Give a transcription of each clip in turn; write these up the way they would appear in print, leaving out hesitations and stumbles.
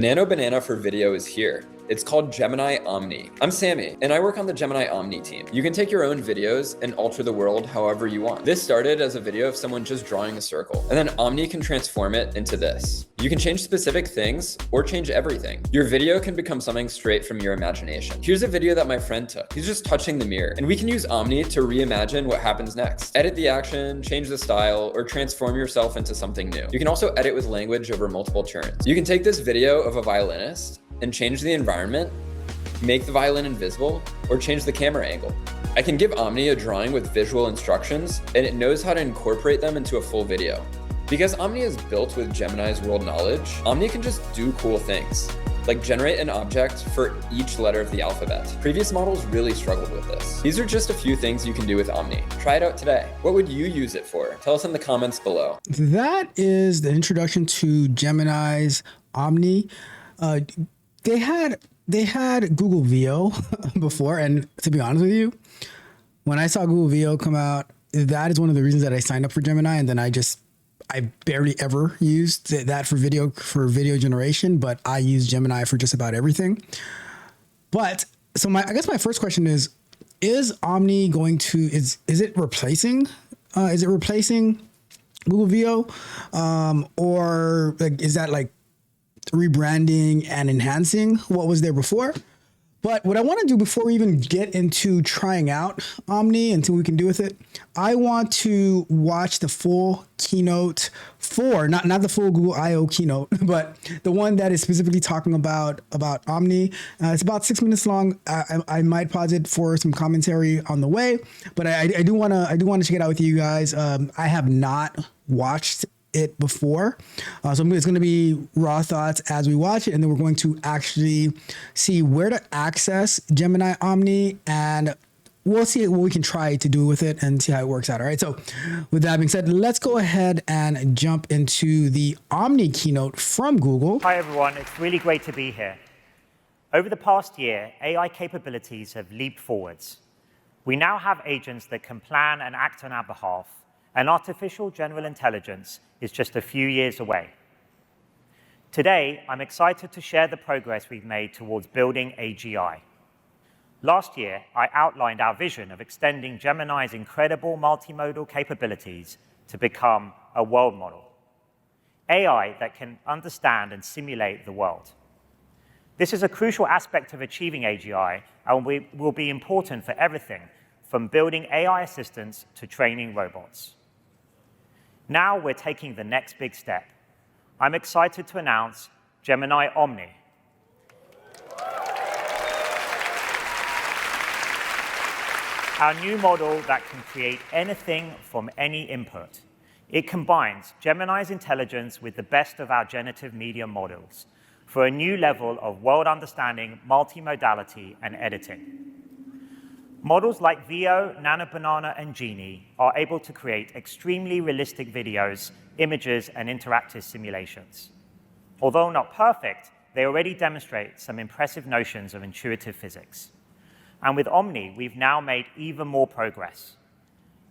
Nano banana for video is here. It's called Gemini Omni. I'm Sammy, and I work on the Gemini Omni team. You can take your own videos and alter the world however you want. This started as a video of someone just drawing a circle, and then Omni can transform it into this. You can change specific things or change everything. Your video can become something straight from your imagination. Here's a video that my friend took. He's just touching the mirror, and we can use Omni to reimagine what happens next. Edit the action, change the style, or transform yourself into something new. You can also edit with language over multiple turns. You can take this video of a violinist and change the environment, make the violin invisible, or change the camera angle. I can give Omni a drawing with visual instructions, and it knows how to incorporate them into a full video. Because Omni is built with Gemini's world knowledge, Omni can just do cool things, like generate an object for each letter of the alphabet. Previous models really struggled with this. These are just a few things you can do with Omni. Try it out today. What would you use it for? Tell us in the comments below. That is the introduction to Gemini's Omni. They had Google VO before, and to be honest with you, when I saw Google VO come out, that is one of the reasons that I signed up for Gemini, and then I barely ever used that for video generation, but I use Gemini for just about everything. But so I guess my first question is Omni going to is it replacing Google VO, or like is that like rebranding and enhancing what was there before? But what I want to do before we even get into trying out Omni and see what we can do with it, I want to watch the full keynote for, not the full Google I/O keynote, but the one that is specifically talking about Omni. It's about 6 minutes long. I might pause it for some commentary on the way, but I do want to check it out with you guys. I have not watched it before, so it's going to be raw thoughts as we watch it, and then we're going to actually see where to access Gemini Omni, and we'll see what we can try to do with it and see how it works out. All right, so with that being said, let's go ahead and jump into the Omni keynote from Google. Hi everyone, it's really great to be here. Over the past year, AI capabilities have leaped forwards. We now have agents that can plan and act on our behalf, and artificial general intelligence is just a few years away. Today, I'm excited to share the progress we've made towards building AGI. Last year, I outlined our vision of extending Gemini's incredible multimodal capabilities to become a world model, AI that can understand and simulate the world. This is a crucial aspect of achieving AGI and will be important for everything from building AI assistants to training robots. Now we're taking the next big step. I'm excited to announce Gemini Omni. Our new model that can create anything from any input. It combines Gemini's intelligence with the best of our generative media models for a new level of world understanding, multimodality, and editing. Models like VO, Nano Banana, and Genie are able to create extremely realistic videos, images, and interactive simulations. Although not perfect, they already demonstrate some impressive notions of intuitive physics. And with Omni, we've now made even more progress.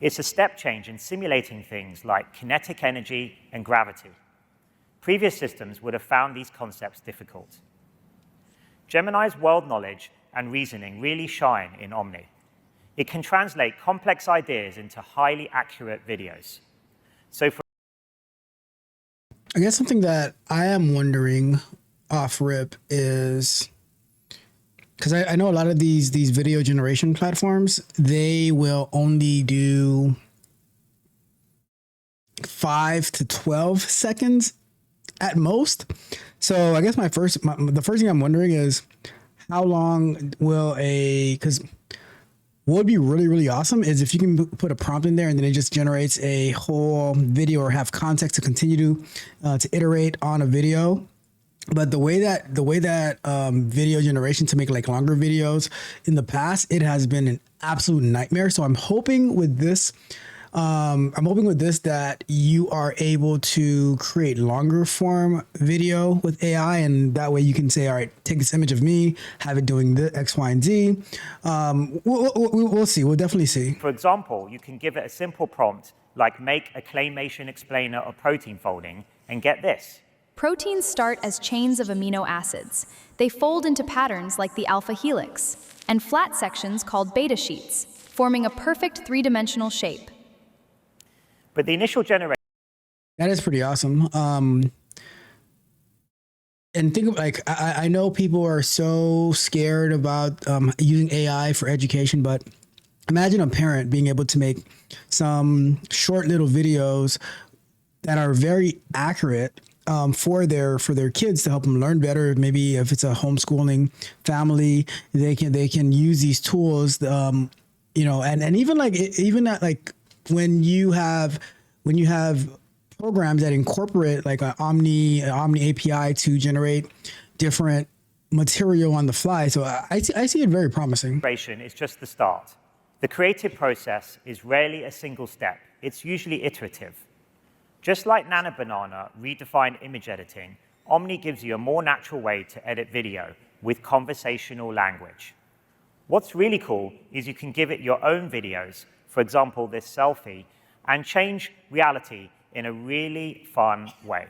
It's a step change in simulating things like kinetic energy and gravity. Previous systems would have found these concepts difficult. Gemini's world knowledge and reasoning really shine in Omni. It can translate complex ideas into highly accurate videos. So I guess something that I am wondering off rip is, because I know a lot of these video generation platforms, they will only do 5 to 12 seconds at most. So I guess the first thing I'm wondering is how long will because what would be really, really awesome is if you can put a prompt in there and then it just generates a whole video or have context to continue to iterate on a video. But the way that video generation to make like longer videos in the past, it has been an absolute nightmare. So I'm hoping with this that you are able to create longer form video with AI, and that way you can say, all right, take this image of me, have it doing the X, Y, and Z. We'll see. We'll definitely see. For example, you can give it a simple prompt like make a claymation explainer of protein folding, and get this. Proteins start as chains of amino acids. They fold into patterns like the alpha helix, and flat sections called beta sheets, forming a perfect three-dimensional shape. But the initial generation. That is pretty awesome. And think of like, I know people are so scared about using AI for education, but imagine a parent being able to make some short little videos that are very accurate for their kids to help them learn better. Maybe if it's a homeschooling family, they can use these tools, and even like when you have programs that incorporate like an Omni API to generate different material on the fly. So I see it very promising. Is just the start. The creative process is rarely a single step. It's usually iterative. Just like Nano Banana redefined image editing, Omni gives you a more natural way to edit video with conversational language. What's really cool is you can give it your own videos, for example, this selfie, and change reality in a really fun way.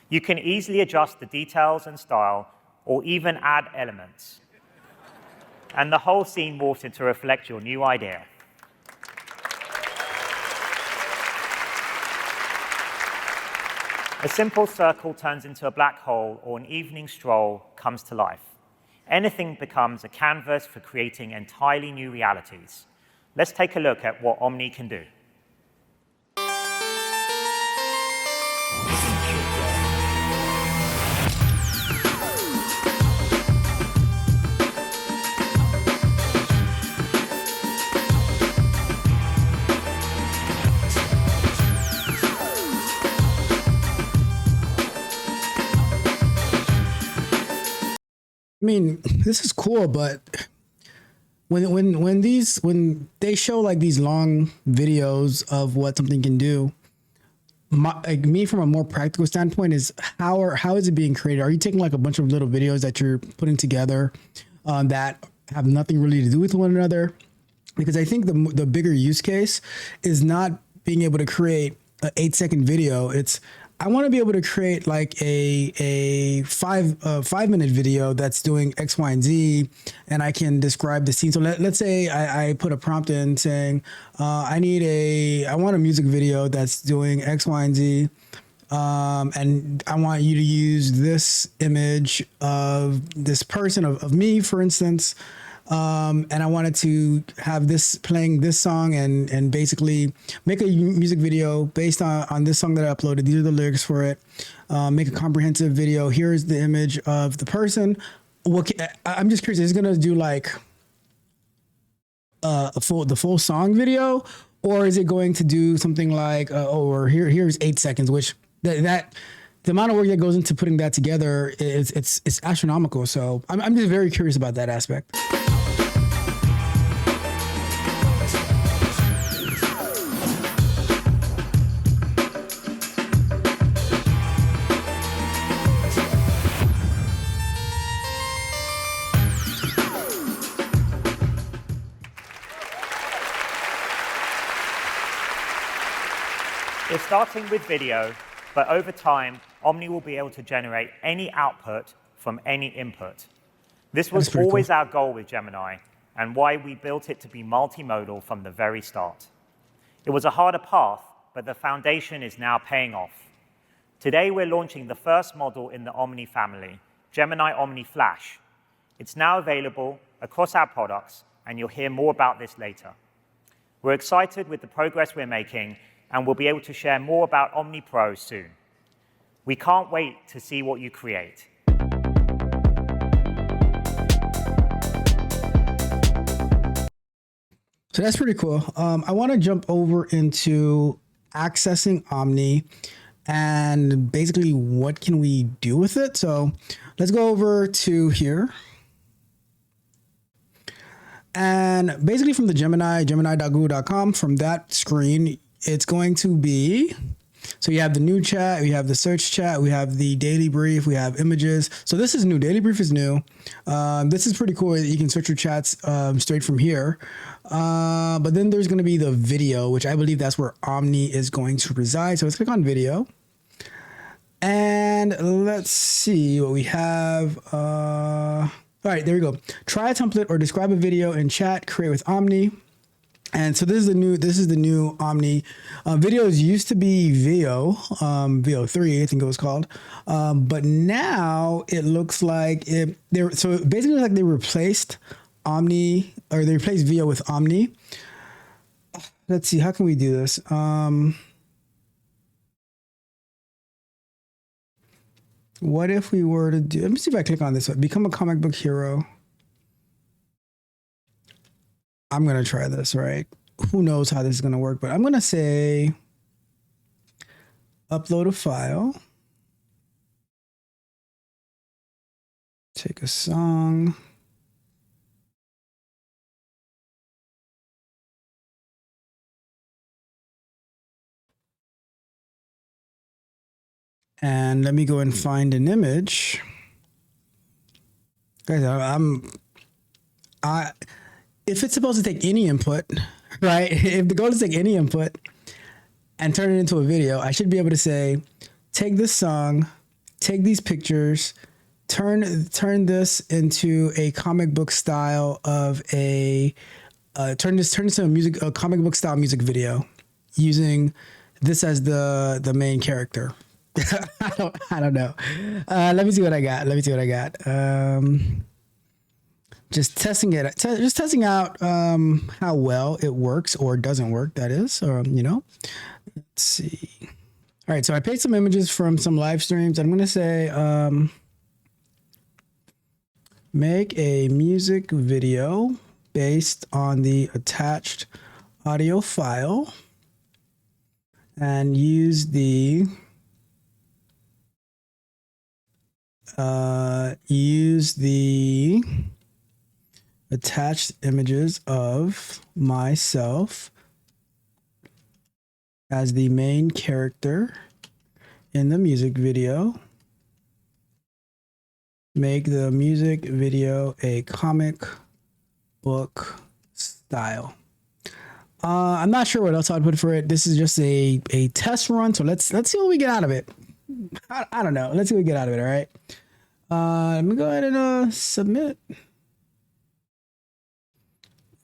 You can easily adjust the details and style, or even add elements. And the whole scene morphs to reflect your new idea. A simple circle turns into a black hole, or an evening stroll comes to life. Anything becomes a canvas for creating entirely new realities. Let's take a look at what Omni can do. I mean, this is cool, but when they show like these long videos of what something can do, like me from a more practical standpoint is how is it being created? Are you taking like a bunch of little videos that you're putting together that have nothing really to do with one another? Because I think the bigger use case is not being able to create an 8-second video. It's I want to be able to create like a 5-minute video that's doing X, Y, and Z, and I can describe the scene. So let's say I put a prompt in saying, I want a music video that's doing X, Y, and Z. And I want you to use this image of this person, of me, for instance. And I wanted to have this playing this song and basically make a music video based on this song that I uploaded. These are the lyrics for it. Make a comprehensive video. Here's the image of the person. I'm just curious, is it going to do like the full song video, or is it going to do something like, here's 8 seconds, which that the amount of work that goes into putting that together it's astronomical. So I'm just very curious about that aspect. It's starting with video, but over time, Omni will be able to generate any output from any input. This was always our goal with Gemini, and why we built it to be multimodal from the very start. It was a harder path, but the foundation is now paying off. Today, we're launching the first model in the Omni family, Gemini Omni Flash. It's now available across our products, and you'll hear more about this later. We're excited with the progress we're making, and we'll be able to share more about Omni Pro soon. We can't wait to see what you create. So that's pretty cool. I want to jump over into accessing Omni and basically what can we do with it. So let's go over to here. And basically from the gemini.google.com, from that screen, it's going to be So you have the new chat, we have the search chat, we have the daily brief, we have images. So this is new. Daily brief is new. This is pretty cool that you can search your chats straight from here. But then there's going to be the video, which I believe that's where Omni is going to reside. So let's click on video. And let's see what we have. All right, there we go. Try a template or describe a video in chat, create with Omni. And so this is the new Omni. Videos used to be Veo 3, I think it was called. But now it looks like so basically like they replaced Omni, or they replaced Veo with Omni. Let's see, how can we do this? What if we were to do, let me see if I click on this one, become a comic book hero. I'm going to try this, right? Who knows how this is going to work, but I'm going to say upload a file. Take a song. And let me go and find an image. Guys, if it's supposed to take any input, right? If the goal is to take any input and turn it into a video, I should be able to say, take this song, take these pictures, turn this into a comic book style of turn this into a comic book style music video using this as the main character. I don't know. Let me see what I got. Just testing it. Just testing out how well it works or doesn't work. That is, Let's see. All right, so I paid some images from some live streams. I'm gonna say make a music video based on the attached audio file, and use the attached images of myself as the main character in the music video. Make the music video a comic book style. I'm not sure what else I'd put for it. This is just a test run, so let's see what we get out of it. I don't know. Let's see what we get out of it. All right. Let me go ahead and submit.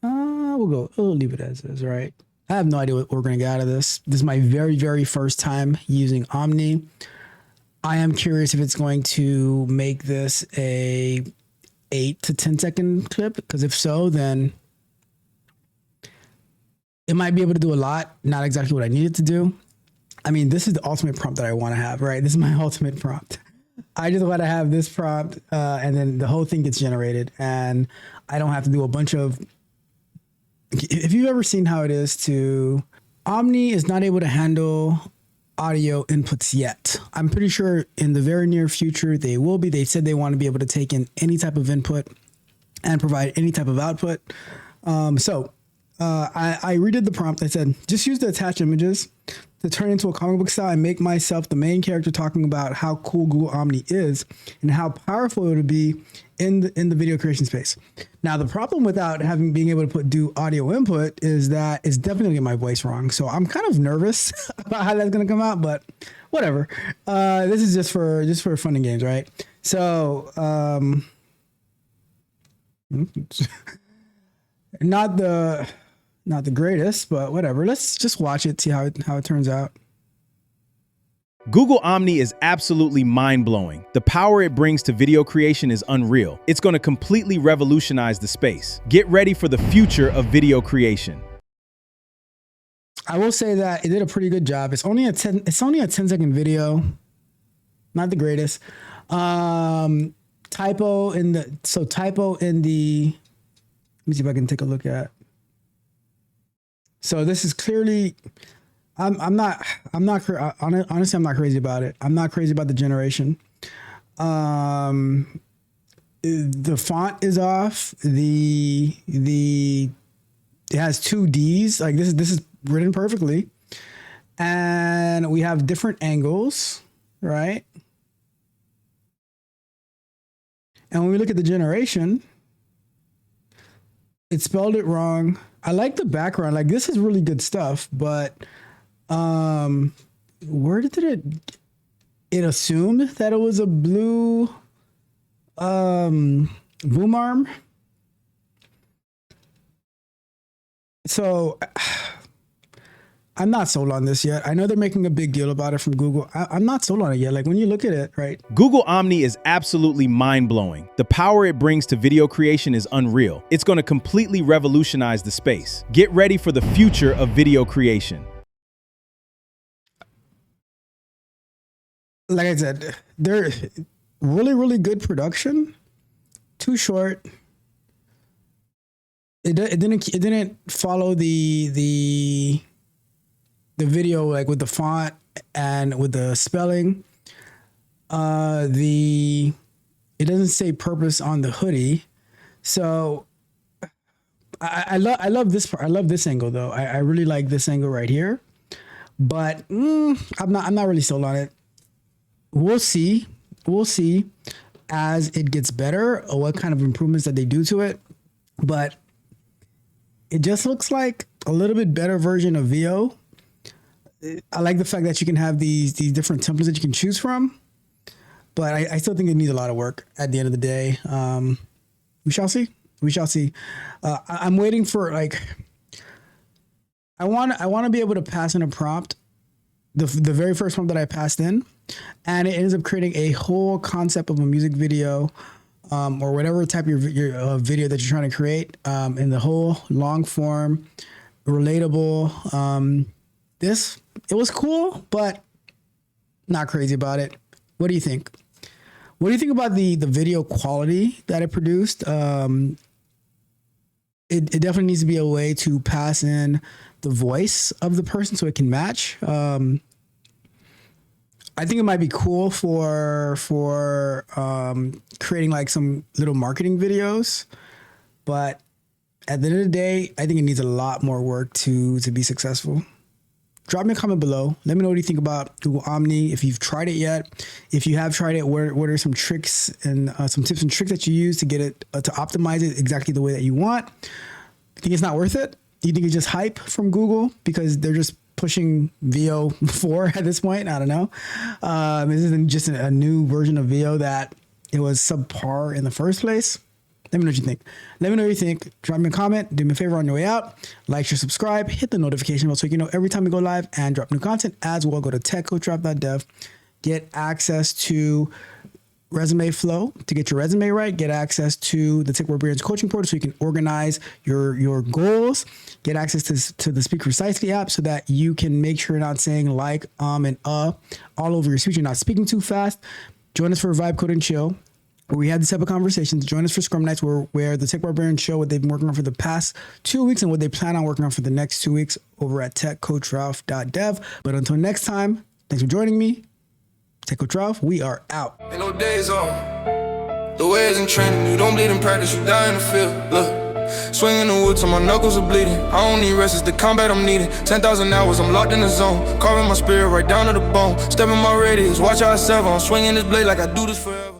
We'll leave it as is, right? I have no idea what we're going to get out of this. This is my very, very first time using Omni. I am curious if it's going to make this a 8 to 10 second clip, because if so, then it might be able to do a lot. Not exactly what I need it to do. I mean, this is the ultimate prompt that I want to have, right? This is my ultimate prompt. I just want to have this prompt, and then the whole thing gets generated, and I don't have to do a bunch of. If you've ever seen how it is Omni is not able to handle audio inputs yet. I'm pretty sure in the very near future they will be. They said they want to be able to take in any type of input and provide any type of output. I redid the prompt. I said, just use the attached images to turn into a comic book style and make myself the main character, talking about how cool Google Omni is and how powerful it would be in the video creation space. Now, the problem without being able to do audio input is that it's definitely gonna get my voice wrong. So I'm kind of nervous about how that's gonna come out, but whatever. This is just for fun and games, right? So not the greatest, but whatever. Let's just watch it, see how it turns out. Google Omni is absolutely mind-blowing. The power it brings to video creation is unreal. It's going to completely revolutionize the space. Get ready for the future of video creation. I will say that it did a pretty good job. It's only a 10 second video. Not the greatest. Typo in the let me see if I can take a look at. So this is clearly, honestly, I'm not crazy about it. I'm not crazy about the generation. The font is off. It has two D's. Like this is written perfectly. And we have different angles, right? And when we look at the generation, it spelled it wrong. I like the background. Like, this is really good stuff, but where did it assumed that it was a blue boom arm. So I'm not sold on this yet. I know they're making a big deal about it from Google. I'm not sold on it yet. Like, when you look at it, right? Google Omni is absolutely mind-blowing. The power it brings to video creation is unreal. It's going to completely revolutionize the space. Get ready for the future of video creation. Like I said, they're really, really good production. Too short. It didn't follow the video, like with the font and with the spelling. It doesn't say purpose on the hoodie. So I love this part. I love this angle though. I really like this angle right here. But I'm not really sold on it. We'll see as it gets better or what kind of improvements that they do to it. But it just looks like a little bit better version of VO. I like the fact that you can have these different templates that you can choose from, but I still think it needs a lot of work at the end of the day. We shall see. We shall see. I'm waiting for, like, I want to be able to pass in a prompt, the very first prompt that I passed in, and it ends up creating a whole concept of a music video, or whatever type of your video that you're trying to create, in the whole long form, relatable. It was cool, but not crazy about it. What do you think? What do you think about the video quality that it produced? It definitely needs to be a way to pass in the voice of the person so it can match. I think it might be cool for creating like some little marketing videos, but at the end of the day, I think it needs a lot more work to be successful. Drop me a comment below. Let me know what you think about Google Omni. If you've tried it yet, if you have tried it, what are some tricks and some tips and tricks that you use to get it to optimize it exactly the way that you want? Think it's not worth it? Do you think it's just hype from Google because they're just pushing VO 4 at this point? I don't know. This isn't just a new version of VO that it was subpar in the first place. Let me know what you think. Let me know what you think. Drop me a comment. Do me a favor on your way out. Like, share, subscribe. Hit the notification bell so you can know every time we go live and drop new content. As well, go to techcoachdraft.dev. Get access to resume flow to get your resume right. Get access to the Tech Barbarians coaching portal so you can organize your goals. Get access to the Speak Precisely app so that you can make sure you're not saying like, and all over your speech. You're not speaking too fast. Join us for Vibe Code and Chill, where we have these type of conversations. Join us for Scrum Nights, where the Tech Barbarians show what they've been working on for the past 2 weeks and what they plan on working on for the next 2 weeks over at techcoachralph.dev. But until next time, thanks for joining me. Tech Coach Ralph, we are out. Ain't no days off. The way isn't training. You don't bleed in practice, you die in the field. Look, swinging the wood till my knuckles are bleeding. I don't need rest, it's the combat I'm needing. 10,000 hours, I'm locked in the zone. Carving my spirit right down to the bone. Stepping my radius, watch how I serve on. Swinging this blade like I do this forever.